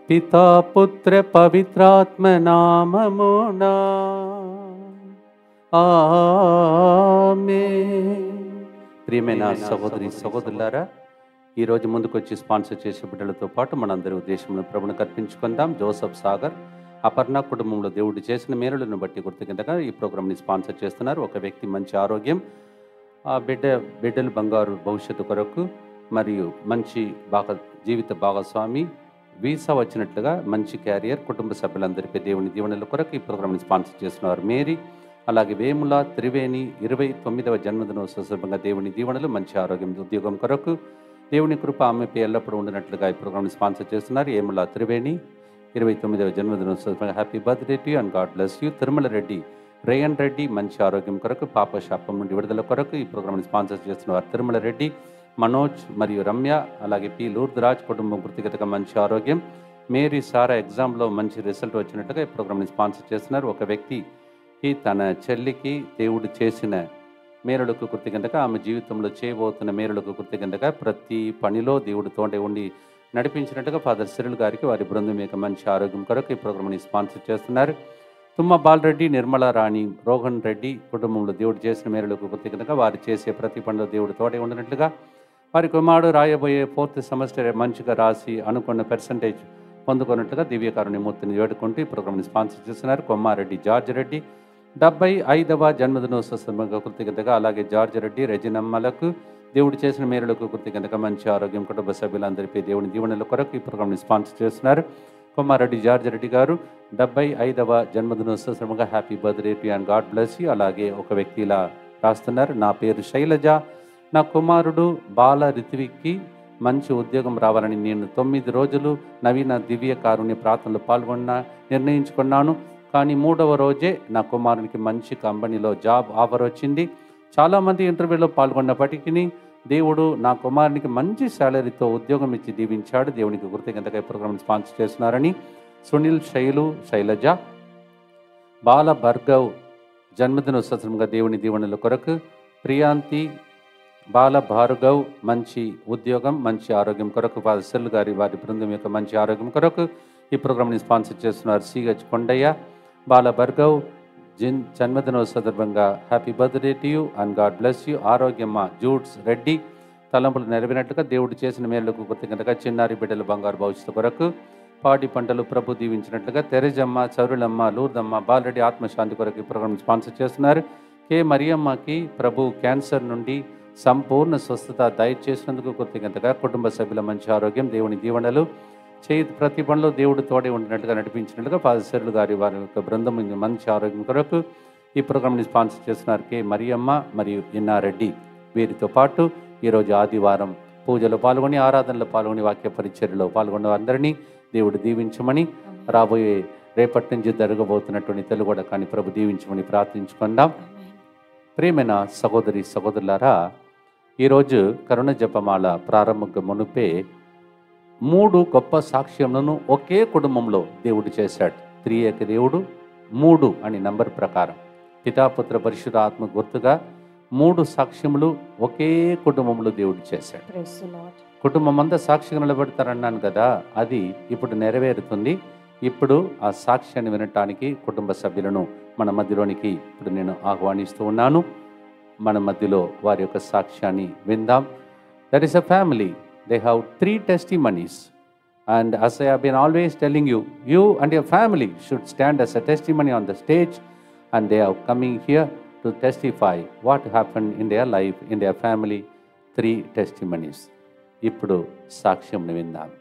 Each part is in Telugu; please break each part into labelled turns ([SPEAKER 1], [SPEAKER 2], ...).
[SPEAKER 1] పితా పుత్ర పవిత్రాత్మ నామమునా ఆమేన్. ప్రియమైన సహోదరి సహోదరులారా, ఈరోజు ముందుకొచ్చి స్పాన్సర్ చేసే బిడ్డలతో పాటు మనందరి ఉద్దేశంలో ప్రభుని కర్పించుకుందాం. జోసఫ్ సాగర్ అపర్ణ కుటుంబంలో దేవుడు చేసిన మేలులను బట్టి కృతజ్ఞతగా ఈ ప్రోగ్రామ్ని స్పాన్సర్ చేస్తున్నారు. ఒక వ్యక్తి మంచి ఆరోగ్యం, ఆ బిడ్డలు బంగారు భవిష్యత్తు కొరకు మరియు మంచి జీవిత భాగస్వామి, వీసా వచ్చినట్లుగా మంచి క్యారియర్, కుటుంబ సభ్యులందరిపై దేవుని దీవెనల కొరకు ఈ ప్రోగ్రామ్ని స్పాన్సర్ చేస్తున్నారు. మేరీ, అలాగే వేముల త్రివేణి 29వ జన్మదినోత్సవ సందర్భంగా దేవుని దీవెనలు, మంచి ఆరోగ్యం, ఉద్యోగం కొరకు దేవుని కృప ఆమెపై ఎల్లప్పుడూ ఉండినట్లుగా ఈ ప్రోగ్రామ్ని స్పాన్సర్ చేస్తున్నారు. వేముల త్రివేణి 29వ జన్మదినోత్సవం happy birthday to you and God bless you. Tirumala Reddy Reyan Reddy మంచి ఆరోగ్యం కొరకు, పాప శాపం నుండి విడుదల కొరకు ఈ ప్రోగ్రామ్ని స్పాన్సర్ చేస్తున్నారు. తిరుమల రెడ్డి, మనోజ్ మరియు రమ్య, అలాగే పి లూర్దరాజ్ కుటుంబం వృత్తిగతగా మంచి ఆరోగ్యం. మేరీ సారా ఎగ్జామ్లో మంచి రిజల్ట్ వచ్చినట్టుగా ఈ ప్రోగ్రామ్ని స్పాన్సర్ చేస్తున్నారు. ఒక వ్యక్తికి తన చెల్లికి దేవుడు చేసిన మేలులకు కృతజ్ఞతగా, ఆమె జీవితంలో చేయబోతున్న మేలులకు కృతజ్ఞతగా ప్రతి పనిలో దేవుడు తోడే ఉండి నడిపించినట్టుగా ఫాదర్ సిరిల్ గారికి వారి బృందం యొక్క మంచి ఆరోగ్యం కొరకు ఈ ప్రోగ్రామ్ని స్పాన్సర్ చేస్తున్నారు. తుమ్మ బాలరెడ్డి, నిర్మలా రాణి, రోహన్ రెడ్డి కుటుంబంలో దేవుడు చేసిన మేలులకు కృతజ్ఞతగా, వారు చేసే ప్రతి పనిలో దేవుడు తోడే ఉండినట్లుగా, వారి కుమారుడు రాయబోయే 4th సెమిస్టర్ మంచిగా రాసి అనుకున్న పర్సంటేజ్ పొందుకున్నట్లుగా దివ్యకారుణ్యమూర్తిని వేడుకుంటూ ఈ ప్రోగ్రామ్ని స్పాన్సర్ చేస్తున్నారు. కొమ్మారెడ్డి జార్జ్ రెడ్డి 75వ జన్మదినోత్సవ సందర్భంగా కృతజ్ఞతగా, అలాగే జార్జ్ రెడ్డి రెజినమ్మలకు దేవుడు చేసిన మేలులకు కృతజ్ఞతగా, మంచి ఆరోగ్యం, కుటుంబ సభ్యులందరిపై దేవుని దీవెనల కొరకు ఈ ప్రోగ్రామ్ని స్పాన్సర్ చేస్తున్నారు. కొమ్మారెడ్డి జార్జ్ రెడ్డి గారు 75వ జన్మదినోత్సవ సందర్భంగా happy birthday to and God bless you. అలాగే ఒక వ్యక్తి ఇలా రాస్తున్నారు, నా పేరు శైలజ, నా కుమారుడు బాల రిత్విక్కి మంచి ఉద్యోగం రావాలని నేను 9 రోజులు నవీన దివ్య కారుణ్య ప్రార్థనలో నిర్ణయించుకున్నాను. కానీ 3వ రోజే నా కుమారునికి మంచి కంపెనీలో జాబ్ ఆఫర్ వచ్చింది. చాలామంది ఇంటర్వ్యూలో పాల్గొన్నప్పటికీ దేవుడు నా కుమారునికి మంచి శాలరీతో ఉద్యోగం ఇచ్చి దీవించాడు. దేవునికి కృతజ్ఞతగా ప్రోగ్రామ్ స్పాన్సర్ చేస్తున్నారని సునీల్, శైలజ, బాల భార్గవ్ జన్మదినోత్సవంగా దేవుని దీవెనల కొరకు, ప్రియాంతి, బాల భార్గవ్ మంచి ఉద్యోగం, మంచి ఆరోగ్యం కొరకు, ఫాదర్ గారి వారి బృందం యొక్క మంచి ఆరోగ్యం కొరకు ఈ ప్రోగ్రామ్ని స్పాన్సర్ చేస్తున్నారు. సిహెచ్ కొండయ్య, బాల భార్గవ్ జన్మదినోత్సవ సందర్భంగా happy birthday to you and God bless you. Arogyamma జూడ్స్ Reddy తలంపులు నెరవేరినట్లుగా దేవుడు చేసిన మేలులకు కృతజ్ఞతగా, చిన్నారి బిడ్డల బంగారు భవిష్యత్తు కొరకు, పాడి పంటలు ప్రభు దీవించినట్లుగా, తెరజమ్మ, చౌరులమ్మ, లూర్దమ్మ, బాలరెడ్డి ఆత్మశాంతి కొరకు ఈ ప్రోగ్రామ్ స్పాన్సర్ చేస్తున్నారు. కె మరియమ్మకి ప్రభు క్యాన్సర్ నుండి సంపూర్ణ స్వస్థత దయచేసినందుకు కృతజ్ఞతగా, కుటుంబ సభ్యుల మంచి ఆరోగ్యం, దేవుని దీవెనలు, ప్రతి పనిలో దేవుడు తోడే ఉండినట్టుగా నడిపించినట్లుగా ఫాదర్ సిరిల్ గారి వారి యొక్క బృందం మంచి ఆరోగ్యం కొరకు ఈ ప్రోగ్రామ్ని స్పాన్సర్ చేస్తున్నారు. కె మరియమ్మ మరియు ఎన్నారెడ్డి. వీరితో పాటు ఈరోజు ఆదివారం పూజలో పాల్గొని, ఆరాధనలో పాల్గొని, వాక్య పరిచర్యలో పాల్గొన్న అందరినీ దేవుడు దీవించమని, రాబోయే రేపటి నుంచి జరగబోతున్నటువంటి తెలుగుడ కానీ ప్రభు దీవించమని ప్రార్థించుకుందాం. ప్రియమైన సహోదరి సహోదరులారా, ఈరోజు కరుణ జపమాల ప్రారంభంగా మునుపే 3 గొప్ప సాక్ష్యములను ఒకే కుటుంబంలో దేవుడు చేశాడు. త్రియేక దేవుడు 3 అని నంబర్ ప్రకారం పితాపుత్ర పరిశుద్ధ ఆత్మ గుర్తుగా 3 సాక్ష్యములు ఒకే కుటుంబంలో దేవుడు చేశాడు. కుటుంబం అంతా సాక్షిగా నిలబెడతారన్నాను కదా, అది ఇప్పుడు నెరవేరుతుంది. ఇప్పుడు ఆ సాక్ష్యాన్ని వినటానికి కుటుంబ సభ్యులను మన మధ్యలోనికి ఇప్పుడు నేను ఆహ్వానిస్తూ ఉన్నాను. మన మధ్యలో వారి యొక్క సాక్ష్యాన్ని విందాం. That is a family. They have 3 testimonies, and as I have been always telling you, you and your family should stand as a testimony on the stage, and they are coming here to testify what happened in their life, in their family. 3 testimonies. ఇప్పుడు సాక్ష్యం విందాం.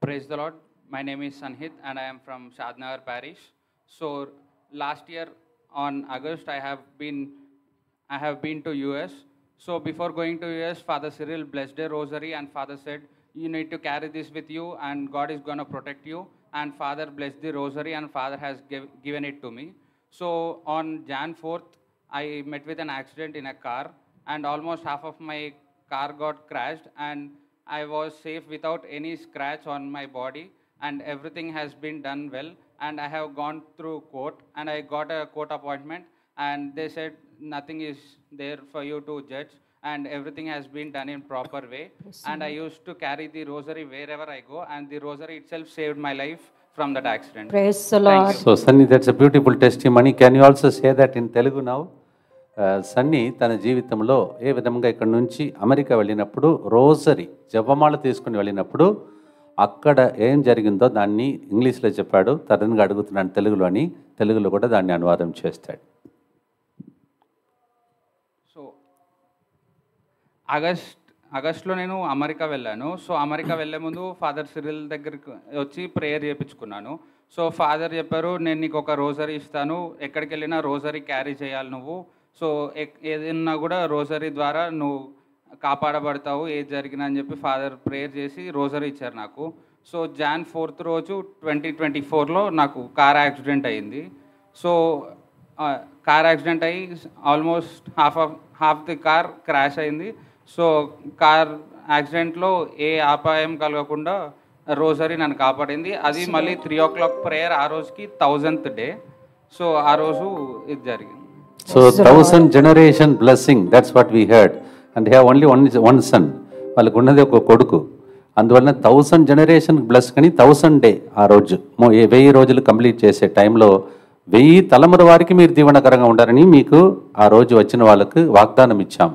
[SPEAKER 2] Praise the Lord. My name is Sanhit and I am from Shadnagar Parish. So last year on August I have been to US. So before going to US, Father Cyril blessed a rosary and Father said, you need to carry this with you and God is going to protect you. And Father blessed the rosary and Father has given it to me. So on Jan 4th, I met with an accident in a car and almost half of my car got crashed and I was safe without any scratch on my body and everything has been done well. And I have gone through court and I got a court appointment and they said nothing is there for you to judge and everything has been done in proper way. And I used to carry the rosary wherever I go, and the rosary itself saved my life from that accident.
[SPEAKER 3] Praise the
[SPEAKER 2] Thank
[SPEAKER 3] Lord.
[SPEAKER 2] you.
[SPEAKER 1] So Sunny, that's a beautiful testimony. Can you also say that in Telugu now? Sunny తన జీవితంలో ఏ విధంగా ఇక్కడ నుంచి అమెరికా వెళ్ళినప్పుడు రోజరీ జపమాల తీసుకుని వెళ్ళినప్పుడు అక్కడ ఏం జరిగిందో దాన్ని ఇంగ్లీష్లో చెప్పాడు, తదనంగా అడుగుతున్నాను తెలుగులో అని, తెలుగులో కూడా దాన్ని అనువాదం చేస్తాడు.
[SPEAKER 2] సో ఆగస్ట్లో నేను అమెరికా వెళ్ళాను. సో అమెరికా వెళ్ళే ముందు ఫాదర్ సిరిల్ దగ్గరికి వచ్చి ప్రేయర్ చేయించుకున్నాను. సో ఫాదర్ చెప్పారు, నేను నీకు ఒక రోజరీ ఇస్తాను, ఎక్కడికి వెళ్ళినా రోజరీ క్యారీ చేయాలి నువ్వు. సో ఏదైనా కూడా రోజరీ ద్వారా నువ్వు కాపాడబడతావు, ఏది జరిగినా అని చెప్పి ఫాదర్ ప్రేయర్ చేసి రోజరీ ఇచ్చారు నాకు. సో Jan 4th రోజు 2024లో నాకు కార్ యాక్సిడెంట్ అయ్యింది. సో కార్ యాక్సిడెంట్ అయ్యి almost half the car crash అయింది. సో కార్ యాక్సిడెంట్లో ఏ అపాయం కలగకుండా రోజరీ నన్ను కాపాడింది. అది మళ్ళీ 3 o'clock ప్రేయర్, ఆ రోజుకి 1000th డే. సో ఆ రోజు ఇది జరిగింది.
[SPEAKER 1] So 1000 generation blessing, that's what we heard. And they have only one son. వాళ్ళకు ఉన్నది ఒక కొడుకు, అందువలన 1000 జనరేషన్ బ్లెస్ కానీ 1000 డే ఆ రోజు 1000 రోజులు కంప్లీట్ చేసే టైంలో 1000 తలముల వారికి మీరు దీవెనకరంగా ఉండాలని మీకు ఆ రోజు వచ్చిన వాళ్ళకు వాగ్దానం ఇచ్చాం.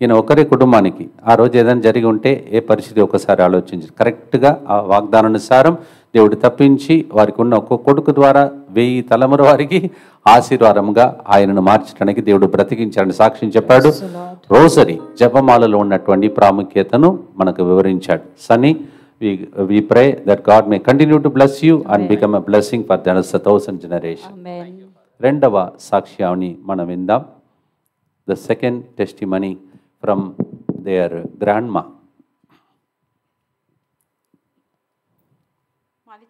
[SPEAKER 1] ఈయన ఒకరి కుటుంబానికి ఆ రోజు ఏదైనా జరిగి ఉంటే ఏ పరిస్థితి ఒకసారి ఆలోచించి కరెక్ట్గా ఆ వాగ్దానానుసారం దేవుడు తప్పించి వారికి ఉన్న ఒక్క కొడుకు ద్వారా 1000 తలముల వారికి ఆశీర్వాదంగా ఆయనను మార్చడానికి దేవుడు బ్రతికించాడని సాక్ష్యం చెప్పాడు. రోజరీ జపమాలలో ఉన్నటువంటి ప్రాముఖ్యతను మనకు వివరించాడు. Sunny, we pray that God may continue to bless you and become a blessing for the 1000 generation.
[SPEAKER 3] Amen.
[SPEAKER 1] రెండవ సాక్ష్యాన్ని మనం విందాం. The second testimony from their grandma.
[SPEAKER 4] మాది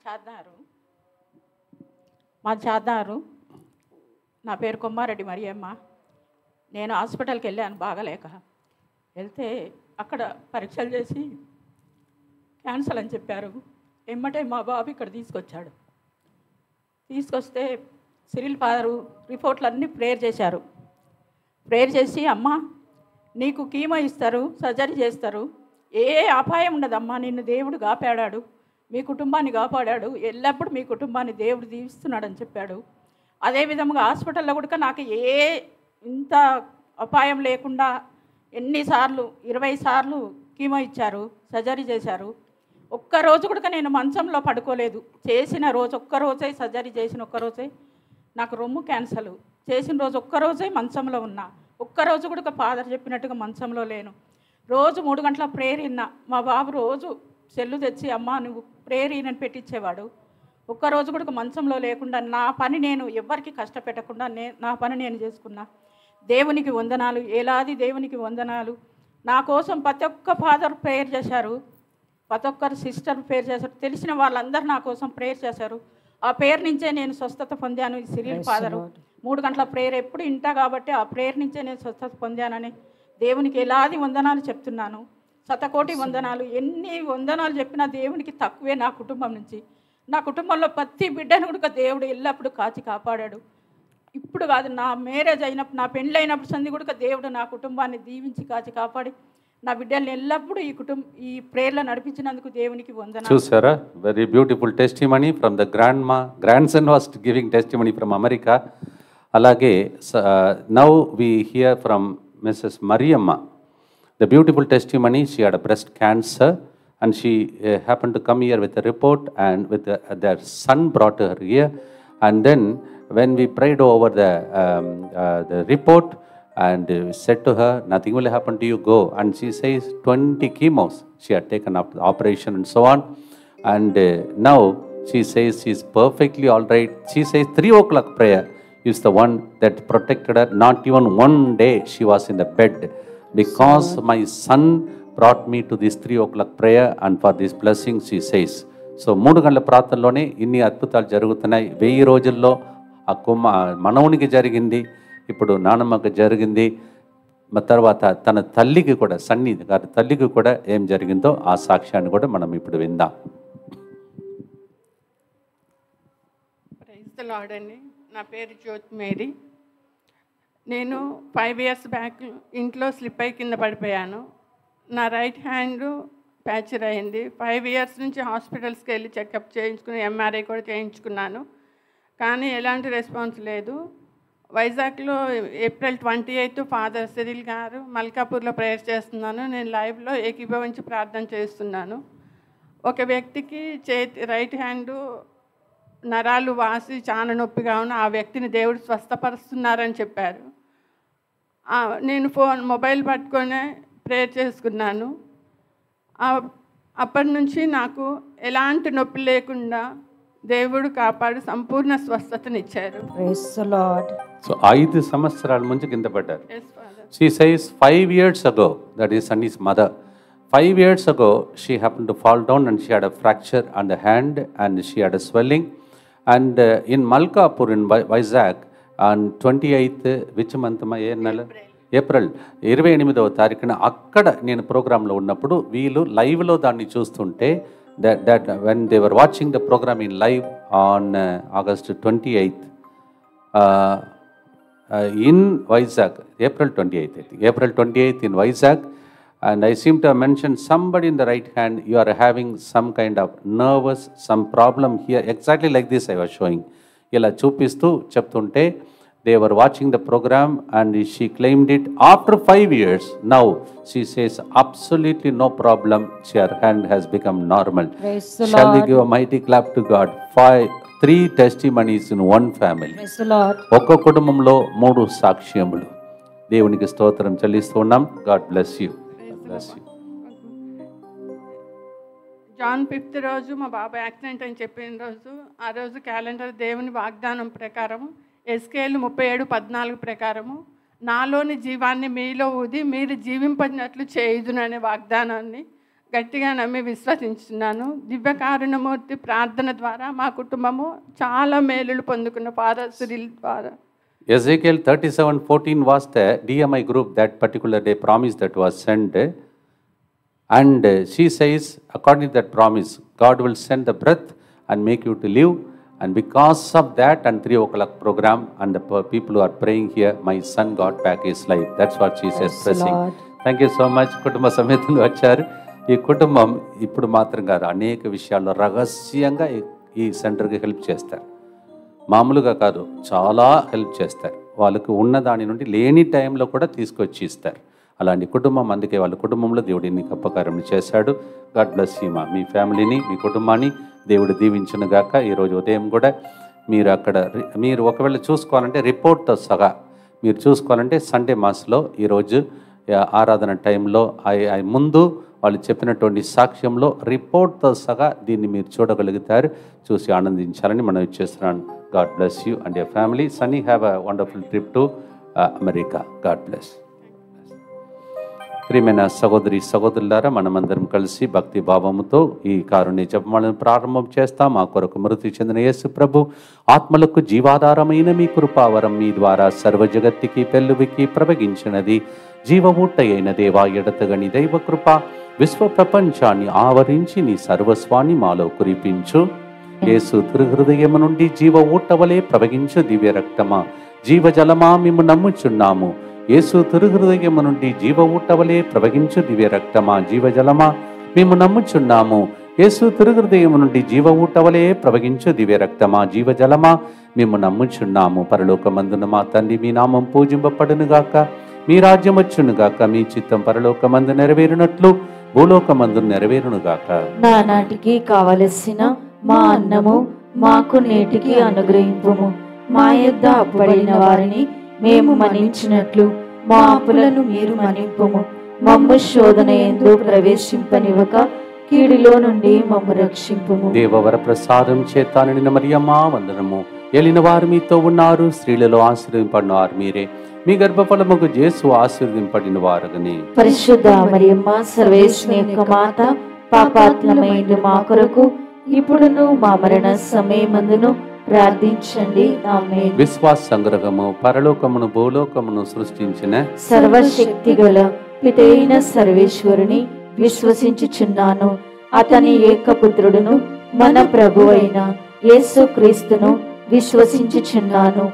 [SPEAKER 4] చాద్దారు. నా పేరు కొమ్మారెడ్డి మరియమ్మ. నేను హాస్పిటల్కి వెళ్ళాను బాగలేక. వెళ్తే అక్కడ పరీక్షలు చేసి క్యాన్సర్ అని చెప్పారు. ఎమ్మటే మా బాబు ఇక్కడ తీసుకొచ్చాడు. తీసుకొస్తే సిరిల్ ఫాదరు రిపోర్ట్లు అన్నీ ప్రేయర్ చేశారు. ప్రేయర్ చేసి, అమ్మ నీకు కీమో ఇస్తారు, సర్జరీ చేస్తారు, ఏ అపాయం ఉండదమ్మా, నిన్ను దేవుడు కాపాడాడు, మీ కుటుంబాన్ని కాపాడాడు, ఎల్లప్పుడూ మీ కుటుంబాన్ని దేవుడు దీవిస్తున్నాడని చెప్పాడు. అదేవిధంగా హాస్పిటల్లో కూడా నాకు ఇంత అపాయం లేకుండా ఎన్నిసార్లు 20 సార్లు కీమో ఇచ్చారు, సర్జరీ చేశారు. ఒక్కరోజు కూడా నేను మంచంలో పడుకోలేదు. చేసిన రోజు ఒక్కరోజే, సర్జరీ చేసిన ఒక్కరోజే నాకు రొమ్ము క్యాన్సర్. చేసిన రోజు ఒక్కరోజే మంచంలో ఉన్నా. ఒక్కరోజు కూడా ఫాదర్ చెప్పినట్టుగా మంచంలో లేను. రోజు 3 గంటల ప్రేయర్ విన్నా. మా బాబు రోజు సెల్లు తెచ్చి, అమ్మ నువ్వు ప్రేయర్ ఈయనని పెట్టించేవాడు. ఒక్కరోజు కూడా మంచంలో లేకుండా నా పని నేను ఎవరికి కష్టపెట్టకుండా నా పని నేను చేసుకున్నా. దేవునికి వందనాలు, ఏలాది దేవునికి వందనాలు. నా కోసం ప్రతి ఒక్క ఫాదర్ ప్రేయర్ చేశారు, ప్రతి ఒక్కరు సిస్టర్ ప్రేయర్ చేశారు, తెలిసిన వాళ్ళందరూ నా కోసం ప్రేయర్ చేశారు. ఆ ప్రేయర్ నుంచే నేను స్వస్థత పొందాను. ఈ సిరిల్ ఫాదరు 3 గంటల ప్రేయర్ ఎప్పుడు ఇంటా కాబట్టి ఆ ప్రేయర్ నుంచే నేను స్వస్థత పొందానని దేవునికి ఎలాది వందనాలు చెప్తున్నాను. శతకోటి వందనాలు. ఎన్ని వందనాలు చెప్పినా దేవునికి తక్కువే. నా కుటుంబం నుంచి, నా కుటుంబంలో ప్రతి బిడ్డను కూడా దేవుడు ఎల్లప్పుడూ కాచి కాపాడాడు. ఇప్పుడు కాదు, నా మ్యారేజ్ అయినప్పుడు, నా పెళ్ళి అయినప్పుడు సంది కూడా దేవుడు నా కుటుంబాన్ని దీవించి కాచి కాపాడి నా బిడ్డల్ని ఎల్లప్పుడూ ఈ ప్రేయర్లో నడిపించినందుకు దేవునికి వందనాలు.
[SPEAKER 1] చూసారా, very beautiful testimony from the grandson was giving testimony from America. అలాగే now we hear from Mrs Mariyamma. The beautiful testimony, she had a breast cancer and she happened to come here with a report, and with their son brought her here. And then when we prayed over the report and said to her, nothing will happen to you, go. And she says 20 chemos she had taken up the operation and so on. And now she says she's perfectly all right. She says 3 o'clock prayer is the one that protected her. Not even one day she was in the bed, because my son brought me to this 3 o'clock prayer and for this blessing, she says. So 3 గంటల ప్రార్థనలోనే ఇన్ని అద్భుతాలు జరుగుతున్నాయి. 1000 రోజుల్లో ఆ మనవునికి జరిగింది, ఇప్పుడు నానమ్మకి జరిగింది. తర్వాత తన తల్లికి కూడా, సన్నీ గారి తల్లికి కూడా ఏం జరిగిందో ఆ సాక్ష్యాన్ని కూడా మనం ఇప్పుడు విందాం.
[SPEAKER 5] ప్రైజ్ ది లార్డ్ అండి. నా పేరు జ్యోతి మేరీ.
[SPEAKER 3] నేను 5 years బ్యాక్ ఇంట్లో స్లిప్ అయి కింద పడిపోయాను. నా రైట్ హ్యాండ్ ఫ్రాక్చర్ అయింది. 5 years నుంచి హాస్పిటల్స్కి వెళ్ళి చెకప్ చేయించుకుని ఎంఆర్ఐ కూడా చేయించుకున్నాను. కానీ ఎలాంటి రెస్పాన్స్ లేదు. వైజాగ్లో April 28 ఫాదర్ సిరిల్ గారు మల్కాపూర్లో ప్రేయర్ చేస్తున్నాను. నేను లైవ్లో ఏకీభవించి ప్రార్థన చేస్తున్నాను. ఒక వ్యక్తికి రైట్ హ్యాండ్ నరాలు వాసి చాలా నొప్పిగా ఉన్న ఆ వ్యక్తిని దేవుడు స్వస్థపరుస్తున్నారని చెప్పారు. నేను మొబైల్ పట్టుకొని ప్రేయర్ చేసుకున్నాను. అప్పటి నుంచి నాకు ఎలాంటి నొప్పి లేకుండా దేవుడు కాపాడు సంపూర్ణ స్వస్థతనిచ్చారు.
[SPEAKER 5] Praise the Lord.
[SPEAKER 1] సో 5 సంవత్సరాల ముందు కింద పడ్డారు.
[SPEAKER 3] Yes, Father.
[SPEAKER 1] She says 5 years ago, that is Sunny's mother, 5 years ago she happened to fall down and she had a fracture on the hand and she had a swelling. And in Malkapur in Vizag on 28th, which month ma ఏ నెల? ఏప్రిల్ 28వ తారీఖున అక్కడ నేను ప్రోగ్రాంలో ఉన్నప్పుడు వీళ్ళు లైవ్లో దాన్ని చూస్తుంటే that when they were watching the program in live on August 28th in Vizag, April 28th, I think, April 28th in Vizag, and I seem to have mentioned somebody in the right hand, you are having some kind of nervous, some problem here, exactly like this I was showing. ఇలా చూపిస్తూ చెప్తుంటే they were watching the program and she claimed it after 5 years. Now she says absolutely no problem, her hand has become normal.
[SPEAKER 5] Praise the
[SPEAKER 1] Shall we
[SPEAKER 5] Lord.
[SPEAKER 1] give a mighty clap to God? 3 testimonies in one family.
[SPEAKER 5] Praise the Lord.
[SPEAKER 1] ఒక్క కుటుంబంలో 3 సాక్ష్యములు. దేవునికి స్తోత్రం చెల్లిస్తున్నాం. God bless you. God bless you.
[SPEAKER 3] John 5th రోజు మా బాబా యాక్సిడెంట్ అని చెప్పిన రోజు, ఆ రోజు క్యాలెండర్ దేవుని వాగ్దానం ప్రకారం ఎస్కేల్ 37:14 ప్రకారము నాలోని జీవాన్ని మీలో ఊది మీరు జీవింపనట్లు చేయుదును అనే వాగ్దానాన్ని గట్టిగా నమ్మి విశ్వసించున్నాను. దివ్యకారుణమూర్తి ప్రార్థన ద్వారా మా కుటుంబము చాలా మేలులు పొందుకున్న ఫాదర్ సిరిల్ ద్వారా.
[SPEAKER 1] Ezekiel 37:14 was the DMI group that particular day promise that was sent, and she says according to that promise God will send the breath and make you to live. And because of that and 3 o'clock program and the people who are praying here, my son got back his life. That's what she is expressing. Thank you so much. కుటుంబ సమేతంగా వచ్చారు. ఈ కుటుంబం ఇప్పుడు మాత్రం కాదు, అనేక విషయాల్లో రహస్యంగా ఈ సెంటర్కి హెల్ప్ చేస్తారు. మామూలుగా కాదు, చాలా హెల్ప్ చేస్తారు. వాళ్ళకు ఉన్న దాని నుండి లేని టైంలో కూడా తీసుకొచ్చి ఇస్తారు. అలాంటి కుటుంబం, అందుకే వాళ్ళ కుటుంబంలో దేవుడు ఎన్ని గొప్పకార్యం చేశాడు. గాడ్ బ్లెస్ యూ మా, మీ ఫ్యామిలీని, మీ కుటుంబాన్ని దేవుడు దీవించును గాక. ఈరోజు ఉదయం కూడా మీరు అక్కడ మీరు ఒకవేళ చూసుకోవాలంటే రిపోర్ట్తో సహా మీరు చూసుకోవాలంటే సండే మాస్లో ఈరోజు ఆరాధన టైంలో ముందు వాళ్ళు చెప్పినటువంటి సాక్ష్యంలో రిపోర్ట్తో సహా దీన్ని మీరు చూడగలుగుతారు. చూసి ఆనందించాలని మనం ఇచ్చేస్తున్నాను. God bless you and your family. Sunny have a wonderful trip to America. God bless. ప్రియమైన సహోదరి సహోదరులారా, మనమందరం కలిసి భక్తి భావముతో ఈ కారుణ్య జపమాలను ప్రారంభం చేస్తాం. మా కొరకు మృతి చెందిన యేసు ప్రభు ఆత్మలకు జీవాధారమైన మీ కృపావరం మీ ద్వారా సర్వ జగత్తుకి పెళ్ళువికి ప్రవగించినది. జీవమూట అయిన దేవా, ఎడతగని దైవ కృప విశ్వ ప్రపంచాన్ని ఆవరించి నీ సర్వస్వాన్ని మాలో కురిపించు. యేసు తిరుహృదయము నుండి జీవ ఊటవలే ప్రవగించు దివ్య రక్తమా, జీవజలమా మేము నమ్ముచున్నాము. యేసు తిరుహృదయము నుండి జీవ ఊటవలే ప్రవగించు దివ్య రక్తమా, జీవజలమా మేము నమ్ముచున్నాము. యేసు తిరుహృదయము నుండి జీవ ఊటవలే ప్రవగించు దివ్య రక్తమా, జీవజలమా మేము నమ్ముచున్నాము. పరలోకమందున మా తండ్రి, మీ నామం పూజింపబడునుగాక, మీ రాజ్యం వచ్చునుగాక, మీ చిత్తం పరలోకమందు నెరవేరునట్లు భూలోకమందు నెరవేరునుగాక.
[SPEAKER 5] నానాటికి కావలసిన మా అన్నము మాకు నేటికి అనుగ్రహింపుము. మా యొద్ద అప్పుబడిన వారిని మేము మన్నించినట్లు మా అప్పులను మీరు మన్నింపుము. మమ్ము శోధన యందు ప్రవేశింపనివ్వక కీడులో నుండి మమ్ము రక్షింపుము.
[SPEAKER 1] దేవవర ప్రసాదం చేత నిండిన మరియమ్మా వందనము. ఏలిన వారు మీతో ఉన్నారు, స్త్రీలలో ఆశీర్వదింపడిన వారు మీరే. మీ గర్భఫలముకు యేసు ఆశీర్వదింపడిన వారగని.
[SPEAKER 5] పరిశుద్ధ మరియమ్మ సర్వేశ్వరి యొక్క మాత, పాపాత్మమైన మా కొరకు ఇప్పుడును మా మరణ సమయమందును ప్రార్థించండి. ఆమేన్.
[SPEAKER 1] విశ్వాస సంగ్రహము. పరలోకమును భూలోకమును సృష్టించిన
[SPEAKER 5] సర్వశక్తి గల పితైన సర్వేశ్వరుని విశ్వసించుచున్నాను. అతని ఏకపుత్రుడును మన ప్రభు అయిన యేసు క్రీస్తును విశ్వసించుచున్నాను.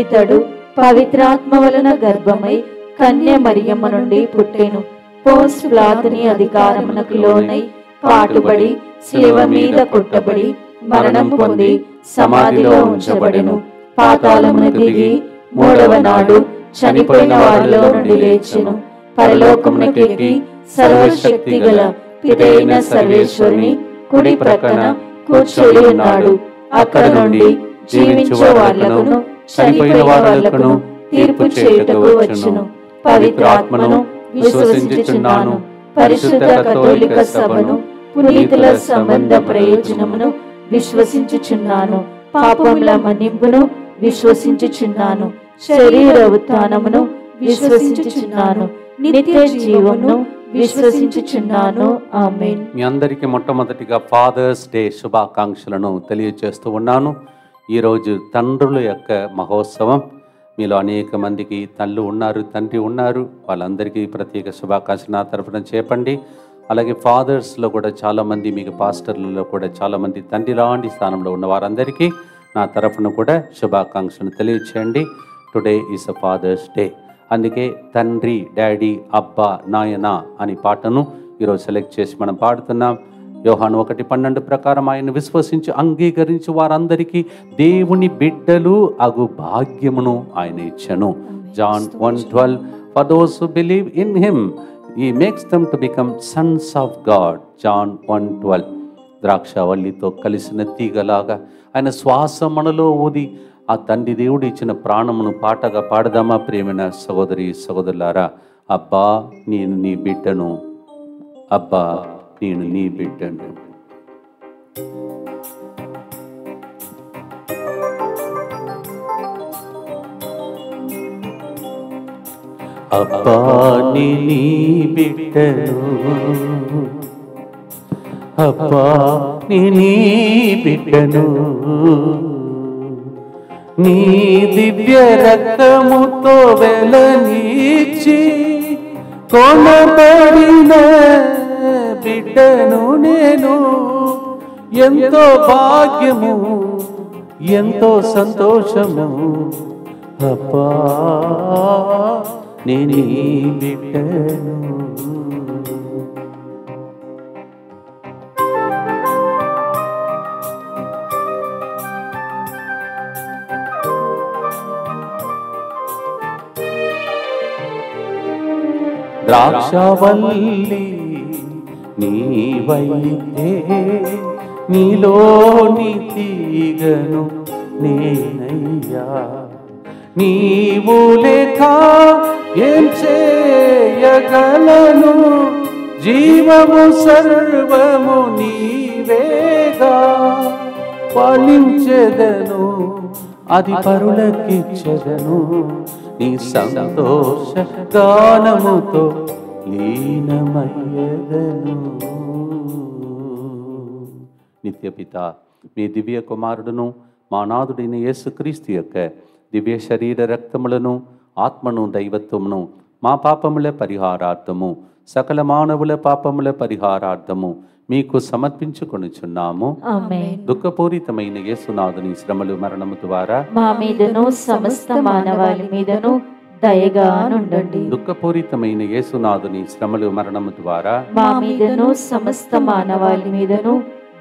[SPEAKER 5] ఇతడు పవిత్రాత్మ వలన గర్భమై కన్య మరియమ్మ నుండి పుట్టెను. పోన్స్ పిలాతుని అధికారమునకు లోనై పాటుబడి శిలువ మీద కొట్టబడి మరణం పొంది సమాధిలో ఉంచబడెను. పాతాళమునకు దిగి మూడవ నాడు చనిపోయిన వారిలో నుండి లేచెను. పరలోకమునకు ఎక్కి సర్వశక్తి గల పితైన సర్వేశ్వరుని కుడి ప్రక్కన కూర్చొని ఉన్నాడు. అక్కడ నుండి జీవించే వాళ్లకును చనిపోయిన వాళ్లకును తీర్పు చేయుటకు వచ్చును. పవిత్రాత్మను విశ్వసించుచున్నాను. పరిశుద్ధ కథోలిక సభను, పునీతుల సంబంధ ప్రయోజనమును విశ్వసించుచున్నాను. పాపముల మన్నింపును విశ్వసించుచున్నాను. శరీర ఉత్థానమును విశ్వసించుచున్నాను. నిత్య జీవమును విశ్వసించుచున్నాను. ఆమేన్.
[SPEAKER 1] మీ అందరికీ మొట్టమొదటిగా ఫాదర్స్ డే శుభాకాంక్షలను తెలియజేస్తూ ఉన్నాను. ఈరోజు తండ్రుల యొక్క మహోత్సవం. మీలో అనేక మందికి తల్లు ఉన్నారు, తండ్రి ఉన్నారు. వాళ్ళందరికీ ప్రత్యేక శుభాకాంక్షలు నా తరఫున చెప్పండి. అలాగే ఫాదర్స్లో కూడా చాలామంది, మీకు పాస్టర్లలో కూడా చాలామంది తండ్రి లాంటి స్థానంలో ఉన్న వారందరికీ నా తరఫున కూడా శుభాకాంక్షలు తెలియచేయండి. Today is a Father's Day. అందుకే తండ్రి, డాడీ, అబ్బా, నాయన అని పాటను ఈరోజు సెలెక్ట్ చేసి మనం పాడుతున్నాం. యోహాను 1:12 ప్రకారం ఆయన విశ్వసించి అంగీకరించి వారందరికీ దేవుని బిడ్డలు అగు భాగ్యమును ఆయన ఇచ్చెను. John 1:12 For those who believe in him, he makes them to become sons of God. John 1:12 ద్రాక్షవల్లితో కలిసిన తీగలాగా ఆయన శ్వాస మనలో ఊది ఆ తండ్రి దేవుడు ఇచ్చిన ప్రాణమును పాటగా పాడదామా? ప్రియమైన సహోదరి సహోదరులారా, అబ్బా నేను నీ బిడ్డను, అబ్బా నేను నీ బిడ్డను. అబ్బా నీ బిడ్డను, అబ్బా నీ బిడ్డను, నీ దివ్య రక్తముతో వెలనిచ్చి కొనబడిన బిడ్డను నేను. ఎంతో భాగ్యము, ఎంతో సంతోషము, అబ్బా నేను నీ బిడ్డను. ద్రాక్షవల్లి నీవైతే నీలోని తీగను నేనయ్యా. నీవు లేక ఏం చేయగలను, జీవము సర్వము నీవేగా. ఫలించెదను, అది పరులకిచ్చెదను, నీ సంతోష గానముతో లీనమయ్యదను. నిత్యపిత మీ దివ్య కుమారుడును మా నాథుడైన యేసుక్రీస్తు యొక్క దివ్య శరీర రక్తములను, ఆత్మను, దైవత్వమును మా పాపముల పరిహారార్థము, సకల మానవుల పాపముల పరిహారార్థము మీకు సమర్పించుకొనుచున్నాము.
[SPEAKER 5] ఆమేన్.
[SPEAKER 1] దుఃఖపూరితమైన యేసునాథుని శ్రమలు, మరణము ద్వారా
[SPEAKER 5] మా మీదను సమస్త మానవాళి మీదను దయగా నుండండి.
[SPEAKER 1] దుఃఖపూరితమైన యేసునాథుని శ్రమలు, మరణము ద్వారా
[SPEAKER 5] మా మీదను సమస్త మానవాళి మీదను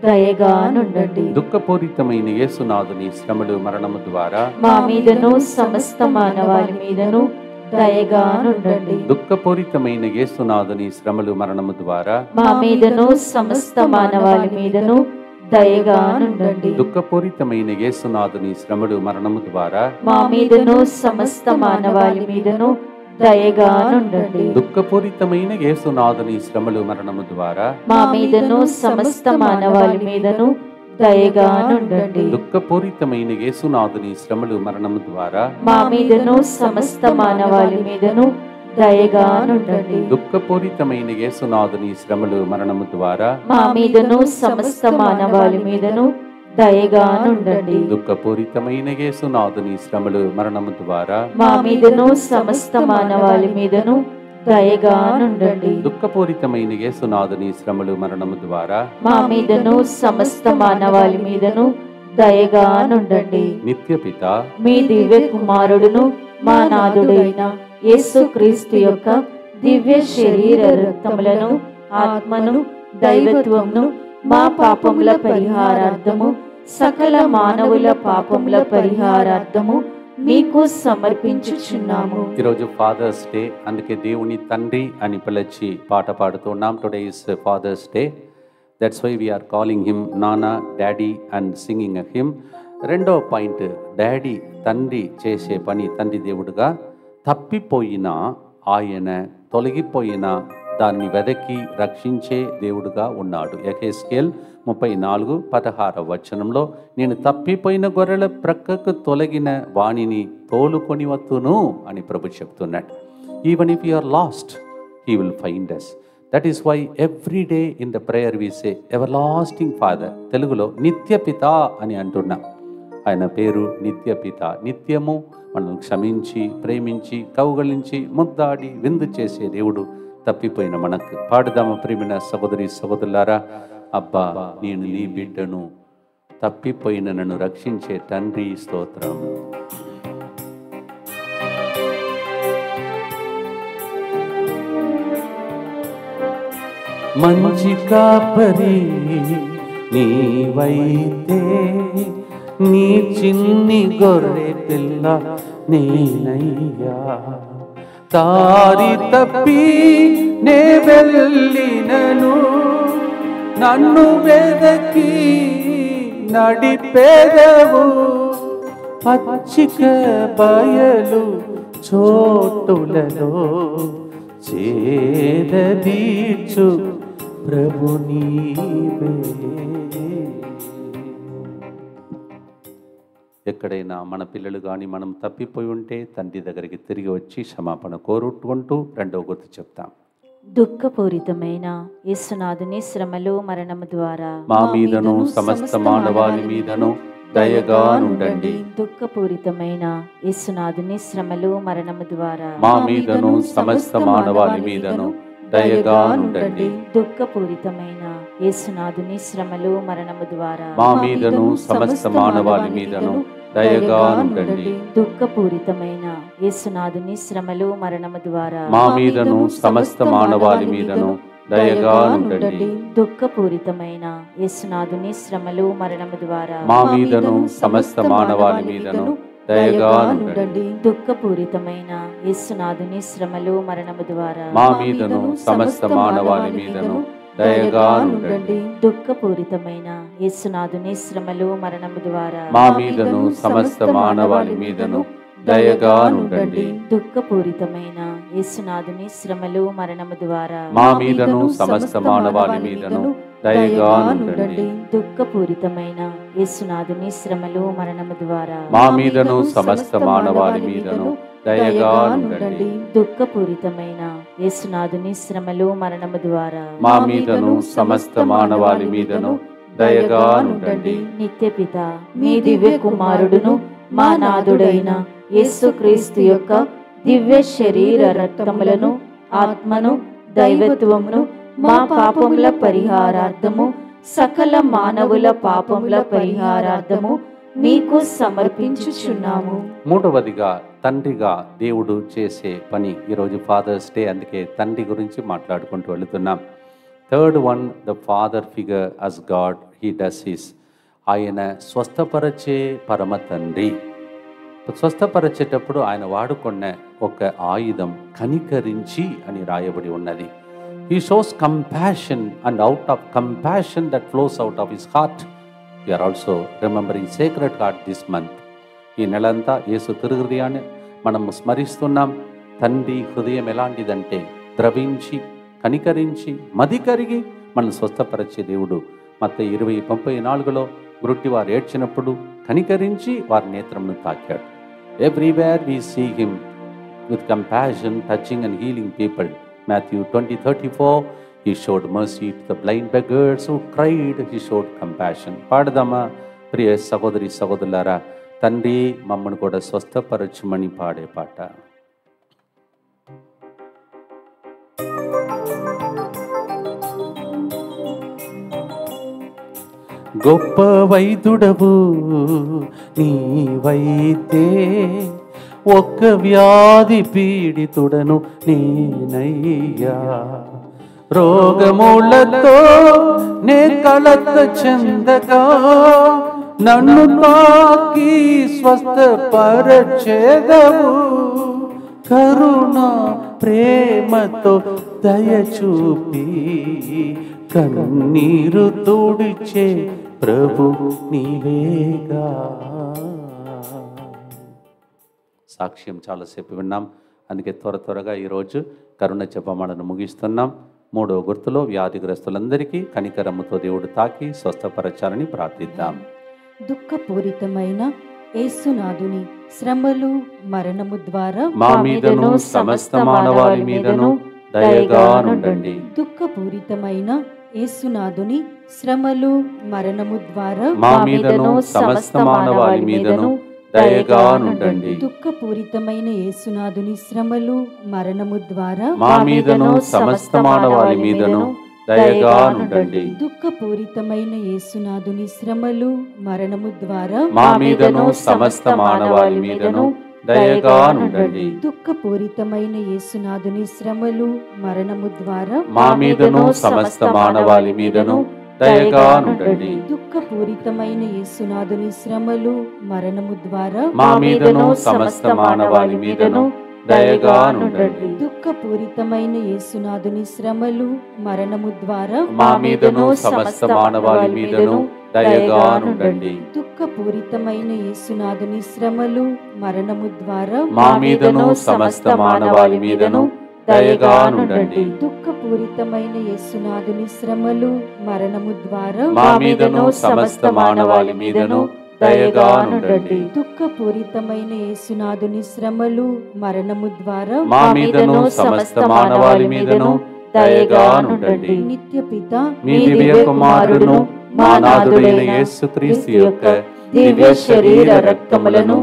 [SPEAKER 5] దయగా నుండండి.
[SPEAKER 1] దుఃఖపూరితమైన యేసునాథుని శ్రమలు, మరణము ద్వారా
[SPEAKER 5] మా మీదను సమస్త మానవాళి మీదను దయగా నుండండి.
[SPEAKER 1] దుఃఖపూరితమైన యేసునాథుని శ్రమలు, మరణము ద్వారా
[SPEAKER 5] మా మీదను సమస్త మానవాళి మీదను దయగా నుండండి.
[SPEAKER 1] దుఃఖపూరితమైన యేసునాథుని శ్రమలు, మరణము ద్వారా
[SPEAKER 5] మా మీదను సమస్త మానవాళి మీదను దయగా నుండండి.
[SPEAKER 1] దుఃఖపూరితమైన యేసునాథుని శ్రమలు, మరణము ద్వారా
[SPEAKER 5] మా మీదను సమస్త మానవాళి మీదను దయగా నుండండి.
[SPEAKER 1] దుఃఖపూరితమైన యేసునాథుని శ్రమలు, మరణము ద్వారా
[SPEAKER 5] మా మీదను సమస్త మానవాళి మీదను దయగా నుండండి.
[SPEAKER 1] దుఃఖపూరితమైన యేసునాథుని శ్రమలు, మరణము ద్వారా
[SPEAKER 5] మా మీదను సమస్త మానవాళి మీదను దయగా నుండండి.
[SPEAKER 1] దుఃఖపూరితమైన యేసునాథుని శ్రమలు, మరణము ద్వారా
[SPEAKER 5] మా మీదను సమస్త మానవాళి మీదను దయగా నుండండి.
[SPEAKER 1] దుఃఖపూరితమైన యేసునాథుని శ్రమలు, మరణము ద్వారా
[SPEAKER 5] మా మీదను సమస్త మానవాళి మీదను దయగా నుండండి.
[SPEAKER 1] నిత్యపిత
[SPEAKER 5] మీ దివ్య కుమారుడును మా నాథుడైన యేసుక్రీస్తు యొక్క దివ్య శరీర రక్తములను ఆత్మను దైవత్వమును మా పాపముల పరిహారార్థము సకల మానవుల పాపముల పరిహారార్థము మీకు సమర్పించుచున్నాము.
[SPEAKER 1] ఈరోజు ఫాదర్స్ డే, అందుకే దేవుని తండ్రి అని పిలిచి పాట పాడుతున్నాం. Today is Father's Day. That's why we're calling him నానా, డాడీ అండ్ సింగింగ్ హిమ్. రెండో పాయింట్, డాడీ తండ్రి చేసే పని, తండ్రి దేవుడుగా తప్పిపోయిన ఆయన, తొలగిపోయిన దాన్ని వెదకి రక్షించే దేవుడుగా ఉన్నాడు. యెహెజ్కేల్ 34:16 నేను తప్పిపోయిన గొర్రెల ప్రక్కకు తొలగిన వాణిని తోలుకొని వత్తును అని ప్రభు చెప్తున్నాడు. Even if you are lost, he will find us. That is why every day in the prayer we say everlasting father. తెలుగులో నిత్యపిత అని అంటున్నాం. ఆయన పేరు నిత్యపిత. నిత్యము మనం క్షమించి, ప్రేమించి, కౌగలించి, ముద్దాడి, విందు చేసే దేవుడు తప్పిపోయిన మనకు. పాడుదామ ప్రియమైన సహోదరి సహోదరులారా, అబ్బా నేను నీ బిడ్డను, తప్పిపోయిన నన్ను రక్షించే తండ్రి స్తోత్రం. మంచి కాపరి నీవైతే, నీ చిన్ని గొర్రె పిల్ల నేనయ్యా. దారి తప్పి నే వెళ్ళినను, నన్ను వెదకి నడిపేదవు. పచ్చిక బయలు చోటులలో చేరదీర్చు ప్రభు నీవే. ఎక్కడైనా మన పిల్లలు కానీ మనం తప్పిపోయి ఉంటే తండ్రి దగ్గరికి తిరిగి వచ్చి క్షమాపణ కోరుకుంటూ రెండవ గుర్తు చెప్తాం.
[SPEAKER 5] దుఃఖపూరితమైన యేసునాథుని శ్రమలు మరణము ద్వారా
[SPEAKER 1] మా మీదను సమస్త మానవాళి మీదను దయగా నుండండి.
[SPEAKER 5] దుఃఖపూరితమైన యేసునాథుని శ్రమలు మరణము ద్వారా
[SPEAKER 1] మా మీదను సమస్త మానవాళి మీదను దయగా నుండండి.
[SPEAKER 5] దుఃఖపూరితమైన యేసునాథుని శ్రమలు మరణము ద్వారా
[SPEAKER 1] మా మీదను సమస్త మానవాళి మీదను దయగా నుండండి.
[SPEAKER 5] దుఃఖపూరితమైన యేసునాథుని శ్రమలు మరణము ద్వారా
[SPEAKER 1] మా మీదను సమస్త మానవాళి మీదను దయగా నుండండి.
[SPEAKER 5] దుఃఖపూరితమైన యేసునాథుని శ్రమలు మరణము ద్వారా
[SPEAKER 1] మా మీదను సమస్త మానవాళి మీదను దయగా నుండండి.
[SPEAKER 5] దుఃఖపూరితమైన యేసునాథుని శ్రమలు మరణము ద్వారా
[SPEAKER 1] మా మీదను సమస్త మానవాళి మీదను దయగా నుండండి.
[SPEAKER 5] దుఃఖపూరితమైన యేసునాథుని శ్రమలు మరణము ద్వారా
[SPEAKER 1] మా మీదను సమస్త మానవాళి మీదను దయగా నుండండి.
[SPEAKER 5] దుఃఖపూరితమైన యేసునాథుని శ్రమలు మరణము ద్వారా
[SPEAKER 1] మా మీదను సమస్త మానవాళి మీదను దయగా నుండండి.
[SPEAKER 5] దుఃఖపూరితమైన యేసునాథుని శ్రమలు మరణము ద్వారా
[SPEAKER 1] మా మీదను సమస్త మానవాళి మీదను దయగా నుండండి.
[SPEAKER 5] దుఃఖపూరితమైన యేసునాథుని శ్రమలు మరణము ద్వారా
[SPEAKER 1] మా మీదను సమస్త మానవాళి మీదను దయగా నుండండి.
[SPEAKER 5] నిత్యపిత మీ దివ్య కుమారుడును మా నాథుడైన యేసుక్రీస్తు యొక్క దివ్య శరీర రక్తములను ఆత్మను దైవత్వమును మా పాపముల పరిహారార్థము సకల మానవుల పాపముల పరిహారార్థము మీకు సమర్పించుచున్నాము.
[SPEAKER 1] మూడవదిగా తండ్రిగా దేవుడు చేసే పని. ఈరోజు ఫాదర్స్ డే, అందుకే తండ్రి గురించి మాట్లాడుకుంటూ వెళుతున్నాం. Third one, the father figure as God, he does his. ఆయన స్వస్థపరచే పరమ తండ్రి. స్వస్థపరచేటప్పుడు ఆయన వాడుకున్న ఒక ఆయుధం కనికరించి అని రాయబడి ఉన్నది. He shows compassion, and out of compassion that flows out of his heart, we are also remembering Sacred Heart this month. ఈ నెలంతా యేసు తిరుహృదయాన్ని మనం స్మరిస్తున్నాం. తండ్రి హృదయం ఎలాంటిదంటే ద్రవించి, కనికరించి, మది కరిగి మనం స్వస్థపరిచే దేవుడు. మత్తయి 20:34 గురుట్టివారు ఏడ్చినప్పుడు కనికరించి వారి నేత్రమును తాకాడు. Everywhere we see him with compassion, touching and healing people. Matthew 20:34, he showed mercy to the blind beggars who cried. He showed compassion. పాడదామా ప్రియ సహోదరి సహోదరులారా, తండ్రి మమ్మను కూడా స్వస్థపరచుమని పాడే పాట. గొప్ప వైద్యుడవు నీవైతే, ఒక్క వ్యాధి పీడితుడను నేనయ్యా. రోగములతో నే కలత చెందగా నన్ను తాకి స్వస్థపరచెదవు. కరుణ ప్రేమతో దయచూపి కన్నీరు తుడిచే ప్రభు నీవేగా. సాక్ష్యం చాలాసేపు విన్నాం, అందుకే త్వరగా ఈరోజు కరుణ జపమాలను ముగిస్తున్నాం. 3వ గుర్తులో వ్యాధిగ్రస్తులందరికీ కనికరముతో దేవుడు తాకి స్వస్థపరచాలని ప్రార్థిద్దాం.
[SPEAKER 5] దుఃఖపూరితమైన యేసునాథుని శ్రమలు మరణము ద్వారా
[SPEAKER 1] మా మీదను సమస్త మానవాళి మీదను దయగా నుండండి.
[SPEAKER 5] దుఃఖపూరితమైన యేసునాథుని శ్రమలు మరణము ద్వారా
[SPEAKER 1] మా మీదను సమస్త మానవాళి మీదను దయగా నుండండి.
[SPEAKER 5] దుఃఖపూరితమైన యేసునాథుని శ్రమలు మరణము ద్వారా
[SPEAKER 1] మా మీదను సమస్త మానవాళి మీదను దయగా నుండండి.
[SPEAKER 5] దుఃఖపూరితమైన యేసునాథుని శ్రమలు మరణము ద్వారా
[SPEAKER 1] మా మీదను సమస్త మానవాళి మీదను దయగా నుండండి.
[SPEAKER 5] దుఃఖపూరితమైన యేసునాథుని శ్రమలు మరణము ద్వారా
[SPEAKER 1] మా మీదను సమస్త మానవాళి మీదను దయగా నుండండి.
[SPEAKER 5] దుఃఖపూరితమైన యేసునాథుని శ్రమలు మరణము ద్వారా
[SPEAKER 1] మా మీదను సమస్త మానవాళి మీదను దయగా నుండండి.
[SPEAKER 5] దుఃఖపూరితమైన యేసునాథుని శ్రమలు మరణము ద్వారా
[SPEAKER 1] మా మీదను సమస్త మానవాళి మీదను దయగా నుండండి.
[SPEAKER 5] దుఃఖపూరితమైన యేసునాథుని శ్రమలు మరణము ద్వారా
[SPEAKER 1] మా మీదను సమస్త మానవాళి మీదను దయగా నుండండి.
[SPEAKER 5] దుఃఖపూరితమైన యేసునాథుని శ్రమలు మరణము ద్వారా
[SPEAKER 1] మా మీదను సమస్త మానవాళి మీదను దయగా నుండండి.
[SPEAKER 5] దుఃఖపూరితమైన యేసునాథుని శ్రమలు మరణము ద్వారా
[SPEAKER 1] మా మీదను సమస్త మానవాళి మీదను దయగా నుండండి.
[SPEAKER 5] నిత్య పిత
[SPEAKER 1] మీ దివ్య కుమారుడును మా నాథుడైన యేసుక్రీస్తు యొక్క దివ్య శరీర రక్తములను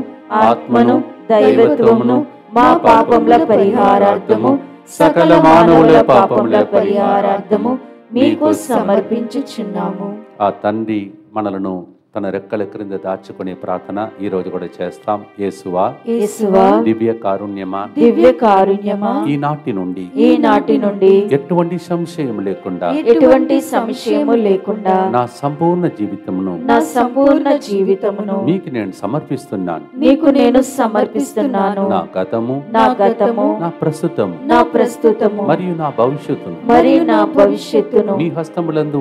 [SPEAKER 1] ఆత్మను దైవత్వమును మా పాపముల పరిహారార్థము సకల మానవుల పాపముల పరిహారార్థము మీకు సమర్పించుచున్నాము. ఆ తండ్రి మనలను తన రెక్కల క్రింద దాచుకునే ప్రార్థన ఈ రోజు కూడా చేస్తాం. యేసువా
[SPEAKER 5] యేసువా
[SPEAKER 1] దివ్య కారుణ్యమా
[SPEAKER 5] దివ్య కారుణ్యమా
[SPEAKER 1] ఈనాటి నుండి ఎటువంటి సంశయం లేకుండా నా సంపూర్ణ జీవితమును మీకు నేను సమర్పిస్తున్నాను. నా గతము నా ప్రస్తుతము మరియు నా భవిష్యత్తును మీ హస్తములందు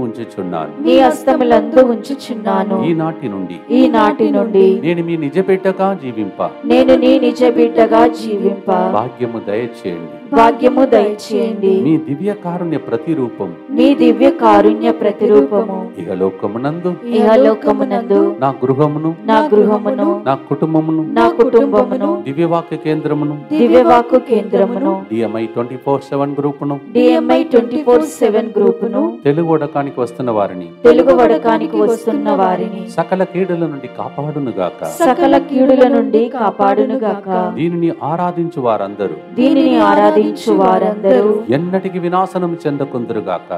[SPEAKER 1] ఉంచుచున్నాను. ఈనాటి నుండి నేను మీ నిజ బిడ్డగా జీవింప భాగ్యము దయచేయండి. మీ దివ్య కారుణ్య ప్రతిరూపము ఇహలోకమునందు నా గృహమును నా కుటుంబమును దివ్యవాక్య కేంద్రమును DMI 24/7 గ్రూపును తెలుగు వడకానికి వస్తున్న వారిని సకల కీడుల నుండి కాపాడునుగాక. దీనిని ఆరాధించు వారందరూ ఎన్నటికి వినాశనము చెందకుందురుగాక.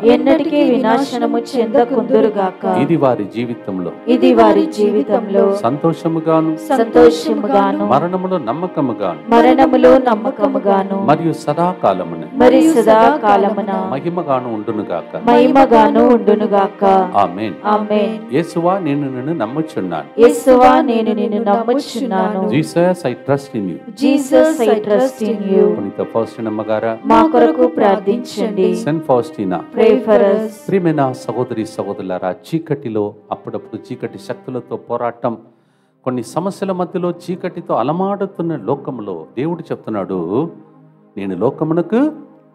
[SPEAKER 1] ఇది వారి జీవితంలో సంతోషముగాను మరణములో నమ్మకముగాను మరియు సదాకాలమున మహిమగాను ఉండునుగాక. ఆమేన్. యేసువా నేను నిన్ను నమ్ముచున్నాను. Jesus I trust in you. పునీత ఫౌస్టినా అమ్మగారా
[SPEAKER 5] మా కొరకు ప్రార్థించండి.
[SPEAKER 1] Saint Faustina
[SPEAKER 5] Pray for us.
[SPEAKER 1] ప్రియమైన సహోదరి సహోదరులారా, చీకటిలో అప్పుడప్పుడు చీకటి శక్తులతో పోరాటం, కొన్ని సమస్యల మధ్యలో చీకటితో అలమాడుతున్న లోకములో దేవుడు చెప్తున్నాడు, నేను లోకమునకు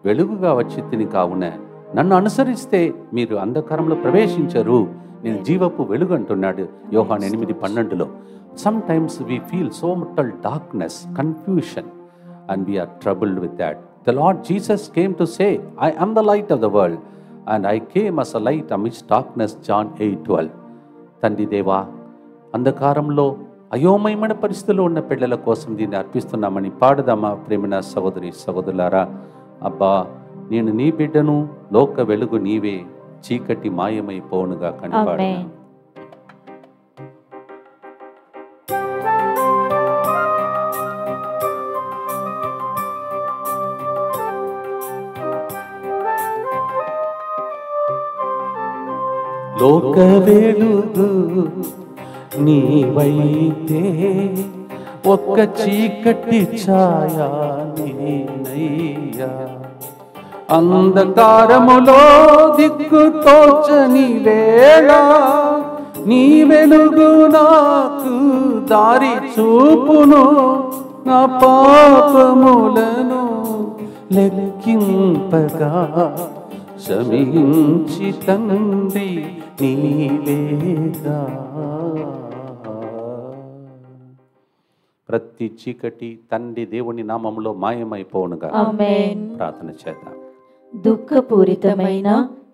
[SPEAKER 1] వెలుగుగా వచ్చి తిని కావున నన్ను అనుసరిస్తే మీరు అంధకారంలో ప్రవేశించరు, నేను జీవపు వెలుగు అంటున్నాడు యోహాను 8:12లో. Sometimes we feel so much darkness, confusion, and we are troubled with that. The Lord Jesus came to say, I am the light of the world, and I came as a light amidst darkness, John 8:12. తండ్రి దేవా, అంధకారంలో అయోమయమైన పరిస్థితుల్లో ఉన్న పిల్లల కోసం దీన్ని అర్పిస్తున్నామని పాడుదామా ప్రేమన సహోదరి సహోదరులారా. అబ్బా, నేను నీ బిడ్డను, లోక వెలుగు నీవే, చీకటి మాయమైపోనుగా కనిపాడు. లోక వెలుగు నీవైతే ఒక్క చీకటి ఛాయ నేనయ్యా. అంధకారములో దిక్కు తోచని వేళ నీ వెలుగు నాకు దారి చూపును. నా పాపములను లెక్కింపగా క్షమించి తండ్రి నీవేగా. ప్రతి చీకటి తండ్రి దేవుని నామములో మాయమైపోనుగా.
[SPEAKER 5] ఆమేన్.
[SPEAKER 1] ప్రార్థన చేద్దాం.
[SPEAKER 5] దుఃఖపూరితమైన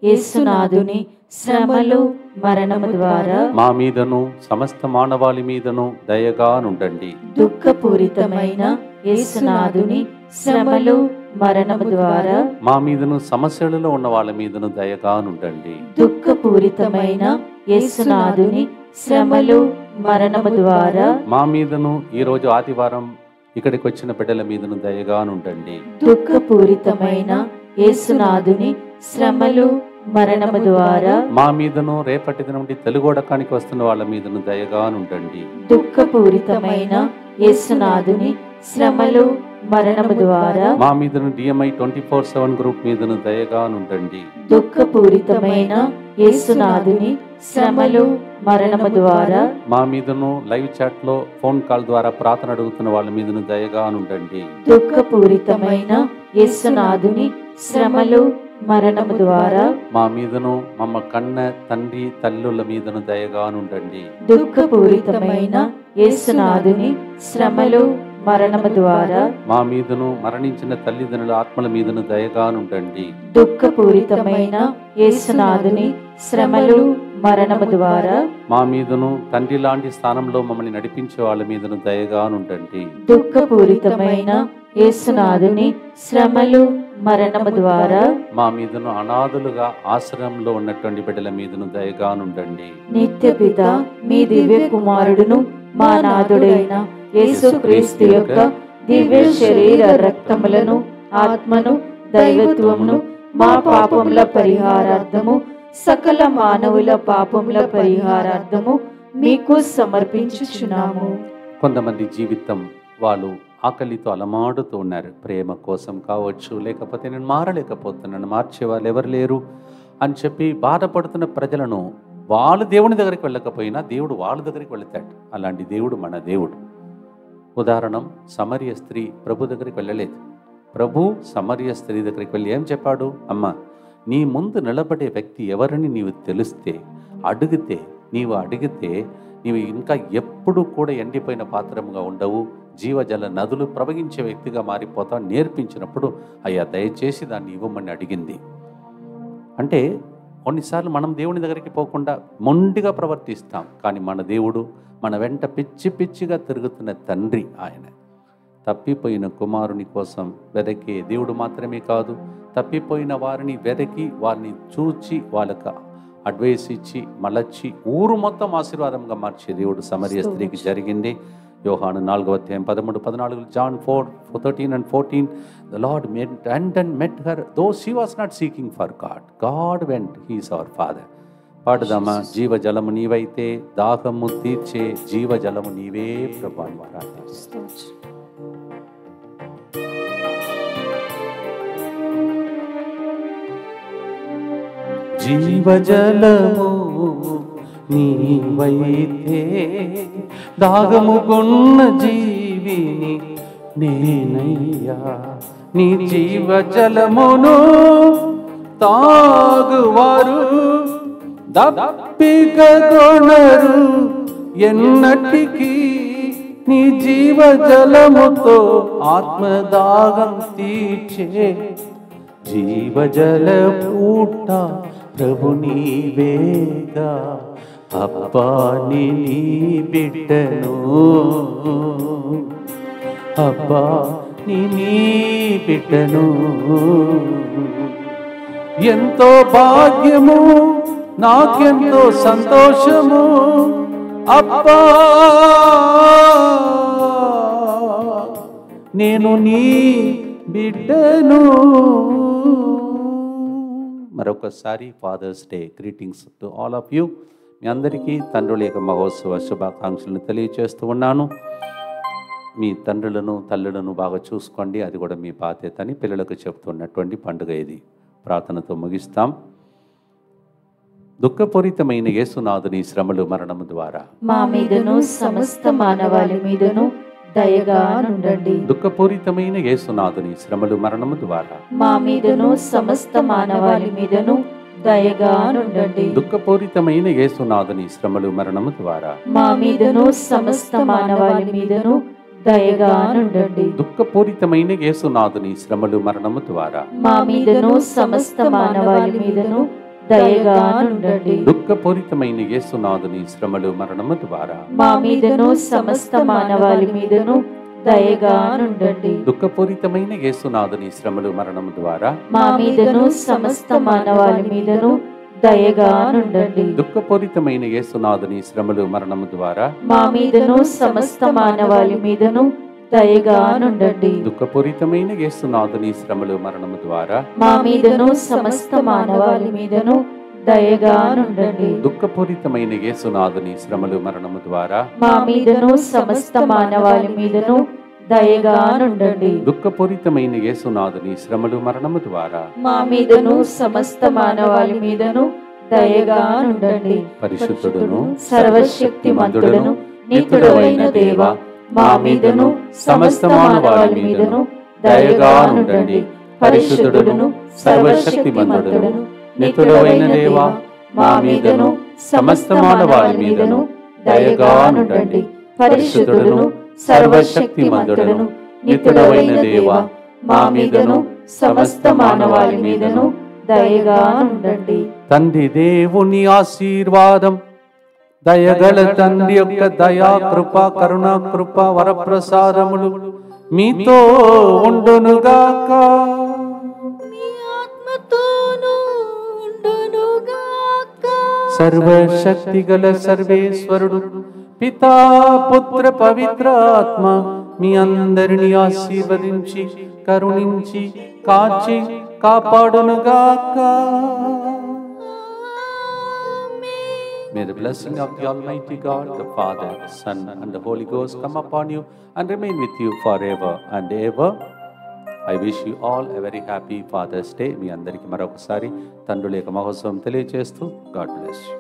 [SPEAKER 5] యేసునాథుని శ్రమలు మరణము ద్వారా
[SPEAKER 1] మా మీదను సమస్త మానవాళి మీదను దయగా నుండండి.
[SPEAKER 5] దుఃఖపూరితమైన యేసునాథుని శ్రమలు మరణము ద్వారా
[SPEAKER 1] మా మీదను సమస్యలలో ఉన్న వాళ్ళ మీదను దయగా నుండండి.
[SPEAKER 5] దుఃఖపూరితమైన యేసునాథుని శ్రమలు మరణము ద్వారా
[SPEAKER 1] మా మీదను ఈ రోజు ఆదివారం ఇక్కడికి వచ్చిన బిడ్డల మీదను దయగా నుండండి.
[SPEAKER 5] దుఃఖపూరితమైన యేసునాథుని శ్రమలు మరణము ద్వారా
[SPEAKER 1] మా మీదను రేపటి దినం నుండి తెలుగోడకానికి వస్తున్న వాళ్ళ మీదను దయగా నుండండి.
[SPEAKER 5] దుఃఖపూరితమైన యేసునాథుని శ్రమలు మరణము ద్వారా
[SPEAKER 1] మా మీదను DMI 24/7 గ్రూప్ మీదను దయగా నుండండి.
[SPEAKER 5] దుఃఖపూరితమైన యేసునాథుని శ్రమలు మరణము ద్వారా
[SPEAKER 1] మా మీదను లైవ్ చాట్ లో ఫోన్ కాల్ ద్వారా ప్రార్థన అడుగుతున్న వాళ్ళ మీదను దయగా నుండండి.
[SPEAKER 5] దుఃఖపూరితమైన యేసునాథుని శ్రమలు మరణము ద్వారా
[SPEAKER 1] మా మీదను మమ్మ కన్న తండ్రి తల్లుల మీదను దయగా నుండండి.
[SPEAKER 5] దుఃఖపూరితమైన యేసునాథుని శ్రమలు మరణము ద్వారా
[SPEAKER 1] మా మీదను మరణించిన తల్లిదండ్రుల ఆత్మల మీదను దయగా నుండండి.
[SPEAKER 5] దుఃఖపూరితమైన యేసునాథుని శ్రమలు మరణము ద్వారా
[SPEAKER 1] మా మీదను తండ్రి లాంటి స్థానంలో మమ్మల్ని నడిపించే వాళ్ళ మీదను దయగా నుండండి.
[SPEAKER 5] దుఃఖపూరితమైన యేసునాథుని శ్రమలు మరణము ద్వారా
[SPEAKER 1] మా మీదను అనాథులుగా ఆశ్రయంలో ఉన్నటువంటి బిడ్డల మీదను దయగా నుండండి.
[SPEAKER 5] నిత్యపిత మీ దివ్య కుమారుడును మా నాథుడైన యేసుక్రీస్తు యొక్క దివ్య శరీర రక్తములను ఆత్మను దైవత్వమును మా పాపముల పరిహారార్థము సకల మానవుల పాపముల పరిహారార్థము మీకు సమర్పించుచున్నాము.
[SPEAKER 1] కొంతమంది జీవితం వాళ్ళు ఆకలితో అలమాడుతూ ఉన్నారు. ప్రేమ కోసం కావచ్చు, లేకపోతే నేను మారలేకపోతున్నాను, మార్చే వాళ్ళు ఎవరు లేరు అని చెప్పి బాధపడుతున్న ప్రజలను వాళ్ళు దేవుని దగ్గరికి వెళ్ళకపోయినా దేవుడు వాళ్ళ దగ్గరికి వెళతాడు. అలాంటి దేవుడు మన దేవుడు. ఉదాహరణం, సమరయ స్త్రీ ప్రభు దగ్గరికి వెళ్ళలేదు. ప్రభు సమరయ స్త్రీ దగ్గరికి వెళ్ళి ఏం చెప్పాడు? అమ్మ, నీ ముందు నిలబడే వ్యక్తి ఎవరని నీవు తెలిస్తే నీవు అడిగితే నీవు ఇంకా ఎప్పుడు కూడా ఎండిపోయిన పాత్రముగా ఉండవు, జీవజల నదులు ప్రవహించే వ్యక్తిగా మారిపోతావు నేర్పించినప్పుడు అయ్యా దయచేసి దాన్ని ఇవ్వమని అడిగింది. అంటే కొన్నిసార్లు మనం దేవుని దగ్గరికి పోకుండా మొండిగా ప్రవర్తిస్తాం. కానీ మన దేవుడు మన వెంట పిచ్చి పిచ్చిగా తిరుగుతున్న తండ్రి ఆయన. తప్పిపోయిన కుమారుని కోసం వెదకే దేవుడు మాత్రమే కాదు, తప్పిపోయిన వారిని వెదకి వారిని చూచి వాళ్ళకు అడ్వైస్ ఇచ్చి మలచి ఊరు మొత్తం ఆశీర్వాదంగా మార్చే దేవుడు సమరయ స్త్రీకి జరిగింది. యోహాను 4:13-14, John 4:13 and 14, the Lord went and met her, though she was not seeking for God. God went, He is our Father. పాడుదామా? జీవజలము నీవైతే దాహము తీర్చే జీవజలము నీవే ప్రభు అని ప్రార్థిస్తాం. జీవజలము నీవైతే దాగము కొన్న జీవిని నేనయ్యా. నీ జీవజలమును తాగువారు దప్పిక కొనరు ఎన్నటికీ. నీ జీవజలముతో ఆత్మదాగం తీర్చే జీవజల పూట ప్రభు నీవేగా. అబ్బా నీ బిడ్డను, అబ్బా నీ బిడ్డను. ఎంతో భాగ్యము, నాకెంతో సంతోషము అబ్బా, నేను నీ బిడ్డను. మరొకసారి Father's Day greetings to all of you. మీ అందరికీ తండ్రుల యొక్క మహోత్సవ శుభాకాంక్షలను తెలియజేస్తూ ఉన్నాను. మీ తండ్రులను తల్లులను బాగా చూసుకోండి, అది కూడా మీ బాధ్యత అని పిల్లలకు చెప్తున్నటువంటి పండుగ ఇది. ప్రార్థనతో ముగిస్తాం. దుఃఖపూరితమైన యేసునాథుని శ్రమలు మరణము ద్వారా
[SPEAKER 5] మా మీదను సమస్త మానవాళి మీదను దయగా నుండండి.
[SPEAKER 1] దుఃఖపూరితమైన యేసునాథుని శ్రమలు మరణము ద్వారా
[SPEAKER 5] మా మీదను సమస్త మానవాళి మీదను దయగా నుండండి.
[SPEAKER 1] దుఃఖపూరితమైన యేసునాథుని శ్రమలు మరణము ద్వారా
[SPEAKER 5] మా మీదను సమస్త మానవాళి మీదను దయగా నుండండి.
[SPEAKER 1] దుఃఖపూరితమైన యేసునాథుని శ్రమలు మరణము ద్వారా
[SPEAKER 5] మా మీదను సమస్త మానవాళి మీదను దయగా నుండండి.
[SPEAKER 1] దుఃఖపూరితమైన యేసునాథుని శ్రమలు మరణము ద్వారా
[SPEAKER 5] మా మీదను సమస్త మానవాళి మీదను దయగా నుండండి.
[SPEAKER 1] దుఃఖపూరితమైన యేసునాథుని శ్రమలు మరణము ద్వారా
[SPEAKER 5] మా మీదను సమస్త మానవాళి మీదను దయగా నుండండి.
[SPEAKER 1] దుఃఖపూరితమైన యేసునాథుని శ్రమలు మరణము ద్వారా
[SPEAKER 5] మా మీదను సమస్త మానవాళి మీదను దయగా నుండండి.
[SPEAKER 1] దుఃఖపూరితమైన యేసునాథుని శ్రమలు మరణము ద్వారా
[SPEAKER 5] మా మీదను సమస్త మానవాళి మీదను దయగా నుండండి.
[SPEAKER 1] దుఃఖపూరితమైన యేసునాథుని శ్రమలు మరణము ద్వారా
[SPEAKER 5] మా మీదను సమస్త మానవాళి మీదను దయగా నుండండి.
[SPEAKER 1] దుఃఖపూరితమైన యేసునాథుని శ్రమలు మరణము ద్వారా
[SPEAKER 5] మా మీదను సమస్త మానవాళి మీదను దయగా నుండండి.
[SPEAKER 1] పరిశుద్ధుడును
[SPEAKER 5] సర్వశక్తిమంతుడును నిత్యుడైన దేవ, మా మీదను సమస్త మానవాళి మీదను దయగా నుండండి. పరిశుద్ధుడును సర్వశక్తిమంతుడును నిత్యుడైన దేవ, మా మీదను సమస్త మానవాళి మీదను దయగా నుండండి. పరిశుద్ధుడును సర్వశక్తిమంతుడును నిత్యుడైన దేవ, మా మీదను సమస్త మానవాళి మీదను దయగా నుండండి.
[SPEAKER 1] తండ్రి దేవుని ఆశీర్వాదం, దయగల తండ్రి యొక్క దయా కృప, కరుణా కృప, వరప్రసాదములు మీతో ఉండునుగాక. సర్వశక్తి గల సర్వేశ్వరుడు పితా పుత్ర పవిత్రాత్మ మీ అందరిని ఆశీర్వదించి కరుణించి కాచి కాపాడునుగాక. May the blessing of the Almighty God, the Father, Son, and the Holy Ghost come upon you and remain with you forever and ever. I wish you all a very happy Father's Day. మీ అందరికీ మరొకసారి తండ్రుల యొక్క మహోత్సవం తెలియజేస్తూ God bless you.